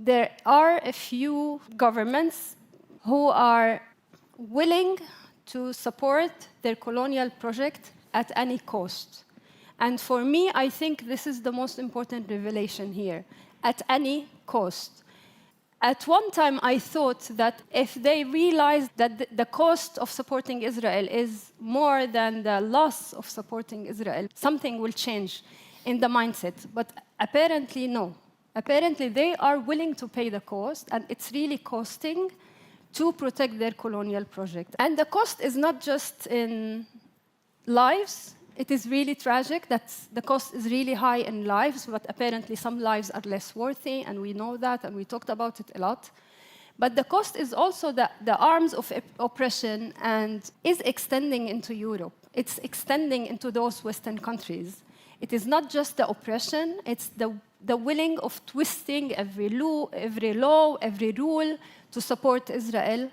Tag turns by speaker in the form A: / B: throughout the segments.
A: there are a few governments who are willing to support their colonial project at any cost. And for me, I think this is the most important revelation here, at any cost. At one time, I thought that if they realized that the cost of supporting Israel is more than the loss of supporting Israel, something will change in the mindset. But apparently, no. Apparently, they are willing to pay the cost, and it's really costing to protect their colonial project. And the cost is not just in lives. It is really tragic that the cost is really high in lives, but apparently some lives are less worthy, and we know that, and we talked about it a lot. But the cost is also the arms of oppression and is extending into Europe. It's extending into those Western countries. It is not just the oppression, it's the willing of twisting every law, every rule to support Israel.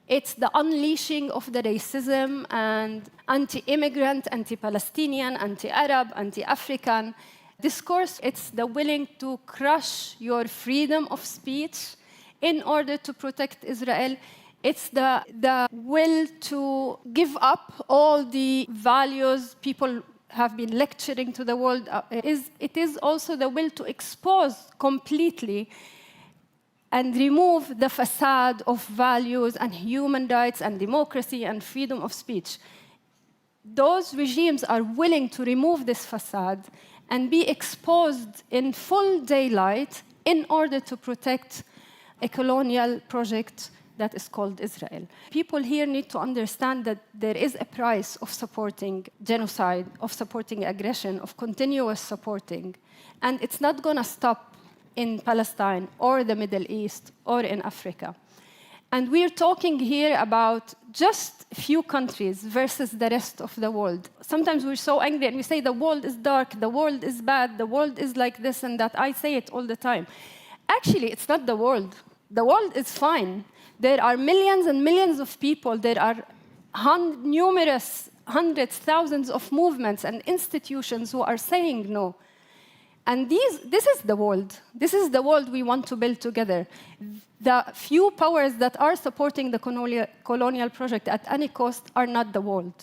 A: It's the unleashing of the racism and anti-immigrant, anti-Palestinian, anti-Arab, anti-African discourse. It's the willing to crush your freedom of speech in order to protect Israel. It's the will to give up all the values people have been lecturing to the world. It is also the will to expose completely and remove the facade of values and human rights and democracy and freedom of speech. Those regimes are willing to remove this facade and be exposed in full daylight in order to protect a colonial project that is called Israel. People here need to understand that there is a price of supporting genocide, of supporting aggression, of continuous supporting. And it's not going to stop in Palestine or the Middle East or in Africa. And we're talking here about just a few countries versus the rest of the world. Sometimes we're so angry and we say the world is dark, the world is bad, the world is like this and that. I say it all the time. Actually, it's not the world. The world is fine. There are millions and millions of people. There are numerous hundreds, thousands of movements and institutions who are saying no. And this is the world. This is the world we want to build together. The few powers that are supporting the colonial project at any cost are not the world.